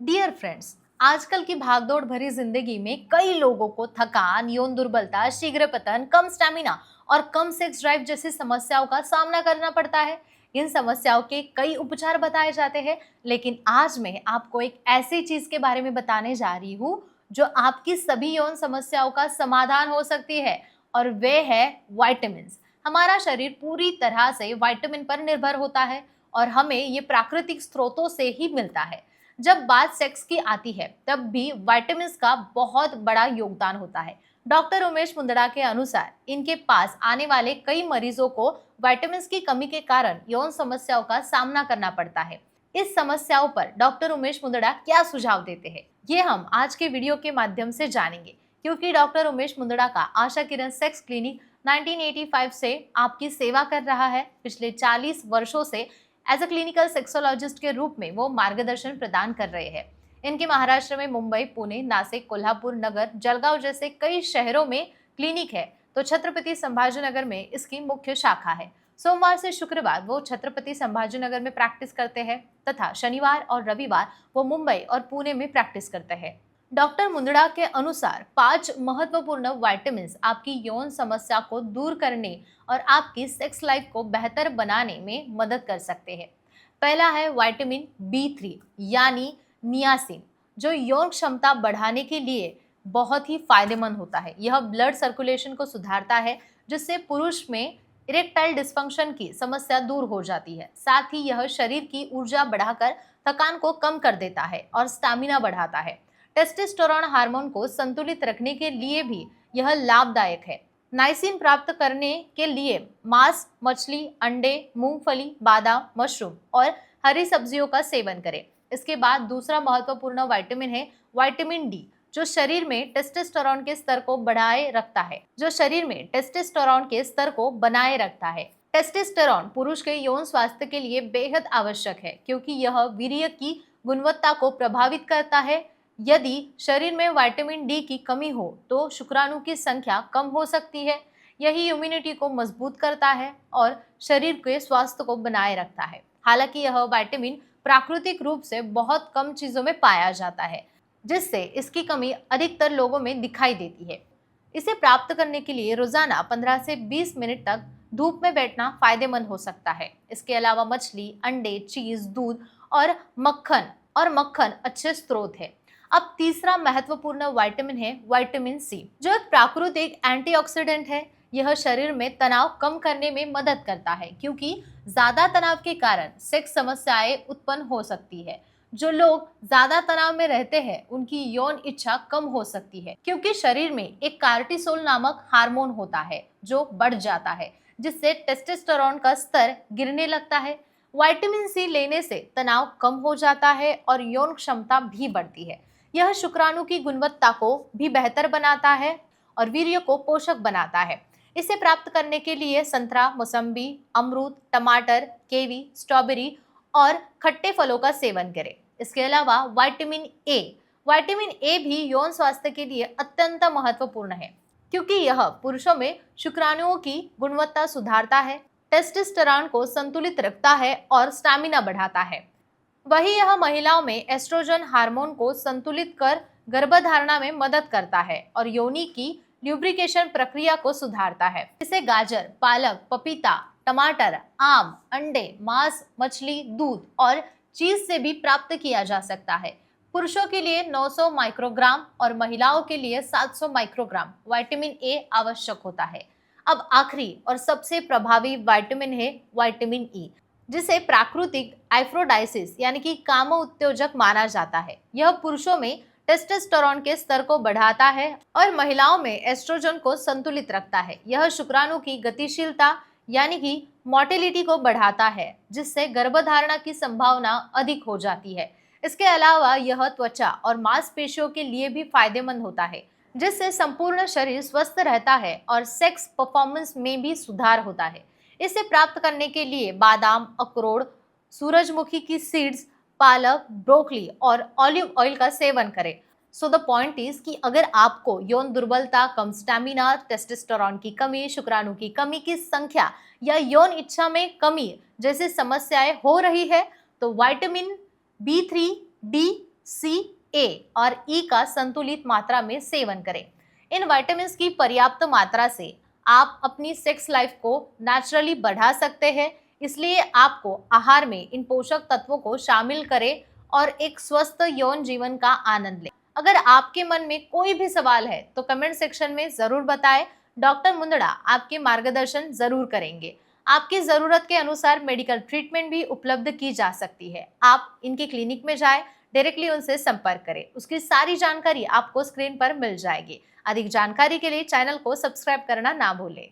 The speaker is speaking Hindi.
डियर फ्रेंड्स, आजकल की भागदौड़ भरी जिंदगी में कई लोगों को थकान, यौन दुर्बलता, शीघ्र पतन, कम स्टेमिना और कम सेक्स ड्राइव जैसी समस्याओं का सामना करना पड़ता है। इन समस्याओं के कई उपचार बताए जाते हैं, लेकिन आज मैं आपको एक ऐसी चीज के बारे में बताने जा रही हूँ जो आपकी सभी यौन समस्याओं का समाधान हो सकती है, और वे है विटामिन। हमारा शरीर पूरी तरह से विटामिन पर निर्भर होता है और हमें ये प्राकृतिक स्रोतों से ही मिलता है। जब बात सेक्स की आती है तब भी विटामिन का बहुत बड़ा योगदान होता है। डॉक्टर उमेश मुंदड़ा के अनुसार इनके पास आने वाले कई मरीजों को विटामिन की कमी के कारण यौन समस्याओं का सामना करना पड़ता है। इस समस्याओं पर डॉक्टर उमेश मुंदड़ा क्या सुझाव देते हैं, ये हम आज के वीडियो के माध्यम से जानेंगे। क्योंकि डॉक्टर उमेश मुंदड़ा का आशा किरण सेक्स क्लिनिक 1985 से आपकी सेवा कर रहा है। पिछले 40 वर्षों से एज अ क्लिनिकल सेक्सोलॉजिस्ट के रूप में वो मार्गदर्शन प्रदान कर रहे हैं। इनके महाराष्ट्र में मुंबई, पुणे, नासिक, कोल्हापुर, नगर, जलगांव जैसे कई शहरों में क्लिनिक है, तो छत्रपति संभाजीनगर में इसकी मुख्य शाखा है। सोमवार से शुक्रवार वो छत्रपति संभाजीनगर में प्रैक्टिस करते हैं तथा शनिवार और रविवार वो मुंबई और पुणे में प्रैक्टिस करते हैं। डॉक्टर मुंदड़ा के अनुसार 5 महत्वपूर्ण विटामिन आपकी यौन समस्या को दूर करने और आपकी सेक्स लाइफ को बेहतर बनाने में मदद कर सकते हैं। पहला है विटामिन B3 यानी नियासिन, जो यौन क्षमता बढ़ाने के लिए बहुत ही फायदेमंद होता है। यह ब्लड सर्कुलेशन को सुधारता है, जिससे पुरुष में इरेक्टाइल डिस्फंक्शन की समस्या दूर हो जाती है। साथ ही यह शरीर की ऊर्जा बढ़ाकर थकान को कम कर देता है और स्टैमिना बढ़ाता है। टेस्टोस्टेरोन हार्मोन को संतुलित रखने के लिए भी यह लाभदायक है। नाइसिन प्राप्त करने के लिए मांस, मछली, अंडे, मूंगफली, बादाम, मशरूम और हरी सब्जियों का सेवन करें। इसके बाद दूसरा महत्वपूर्ण विटामिन है विटामिन डी, जो शरीर में टेस्टोस्टेरोन के स्तर को बनाए रखता है। टेस्टोस्टेरोन पुरुष के यौन स्वास्थ्य के लिए बेहद आवश्यक है, क्योंकि यह वीर्य की गुणवत्ता को प्रभावित करता है। यदि शरीर में विटामिन डी की कमी हो तो शुक्राणु की संख्या कम हो सकती है। यही इम्यूनिटी को मजबूत करता है और शरीर के स्वास्थ्य को बनाए रखता है। हालांकि यह विटामिन प्राकृतिक रूप से बहुत कम चीजों में पाया जाता है, जिससे इसकी कमी अधिकतर लोगों में दिखाई देती है। इसे प्राप्त करने के लिए रोजाना 15 से 20 मिनट तक धूप में बैठना फायदेमंद हो सकता है। इसके अलावा मछली, अंडे, चीज, दूध और मक्खन अच्छे स्रोत है। अब तीसरा महत्वपूर्ण विटामिन है विटामिन सी, जो एक प्राकृतिक एंटीऑक्सीडेंट है। यह शरीर में तनाव कम करने में मदद करता है, क्योंकि ज्यादा तनाव के कारण सेक्स समस्याएं उत्पन्न हो सकती है। जो लोग ज्यादा तनाव में रहते हैं उनकी यौन इच्छा कम हो सकती है, क्योंकि शरीर में एक कार्टिसोल नामक हार्मोन होता है जो बढ़ जाता है, जिससे टेस्टोस्टेरोन का स्तर गिरने लगता है। विटामिन सी लेने से तनाव कम हो जाता है और यौन क्षमता भी बढ़ती है। यह शुक्राणु की गुणवत्ता को भी बेहतर बनाता है और वीर्य को पोषक बनाता है। इसे प्राप्त करने के लिए संतरा, मौसम्बी, अमरूद, टमाटर, कीवी, स्ट्रॉबेरी और खट्टे फलों का सेवन करें। इसके अलावा विटामिन ए भी यौन स्वास्थ्य के लिए अत्यंत महत्वपूर्ण है, क्योंकि यह पुरुषों में शुक्राणुओं की गुणवत्ता सुधारता है, टेस्टोस्टेरोन को संतुलित रखता है और स्टैमिना बढ़ाता है। वही यह महिलाओं में एस्ट्रोजन हार्मोन को संतुलित कर गर्भधारणा में मदद करता है और योनि की ल्यूब्रिकेशन प्रक्रिया को सुधारता है। इसे गाजर, पालक, पपीता, टमाटर, आम, अंडे, मांस, मछली, दूध और चीज से भी प्राप्त किया जा सकता है। पुरुषों के लिए 900 माइक्रोग्राम और महिलाओं के लिए 700 माइक्रोग्राम विटामिन ए आवश्यक होता है। अब आखिरी और सबसे प्रभावी विटामिन है विटामिन ई, जिसे प्राकृतिक एफ्रोडाइसिस यानी कि काम उत्तेजक माना जाता है। यह पुरुषों में टेस्टोस्टेरोन के स्तर को बढ़ाता है और महिलाओं में एस्ट्रोजन को संतुलित रखता है। यह शुक्राणु की गतिशीलता यानी कि मोटिलिटी को बढ़ाता है, जिससे गर्भधारणा की संभावना अधिक हो जाती है। इसके अलावा यह त्वचा और मांसपेशियों के लिए भी फायदेमंद होता है, जिससे संपूर्ण शरीर स्वस्थ रहता है और सेक्स परफॉर्मेंस में भी सुधार होता है। इसे प्राप्त करने के लिए बादाम, अखरोट, सूरजमुखी की सीड्स, पालक, ब्रोकली और ऑलिव ऑयल का सेवन करें। सो द पॉइंट इज कि अगर आपको यौन दुर्बलता, कम स्टैमिना, टेस्टोस्टेरोन की कमी, शुक्राणु की कमी की संख्या या यौन इच्छा में कमी जैसी समस्याएं हो रही है, तो विटामिन B3, D सी, ए और ई का संतुलित मात्रा में सेवन करें। इन विटामिन की पर्याप्त मात्रा से आप अपनी सेक्स लाइफ को नेचुरली बढ़ा सकते हैं, इसलिए आपको आहार में इन पोषक तत्वों को शामिल करें और एक स्वस्थ यौन जीवन का आनंद लें। अगर आपके मन में कोई भी सवाल है तो कमेंट सेक्शन में जरूर बताएं। डॉक्टर मुंदड़ा आपके मार्गदर्शन जरूर करेंगे। आपकी जरूरत के अनुसार मेडिकल ट्रीटमेंट भी उपलब्ध की जा सकती है। आप इनके क्लिनिक में जाएं, डायरेक्टली उनसे संपर्क करें। उसकी सारी जानकारी आपको स्क्रीन पर मिल जाएगी। अधिक जानकारी के लिए चैनल को सब्सक्राइब करना ना भूलें।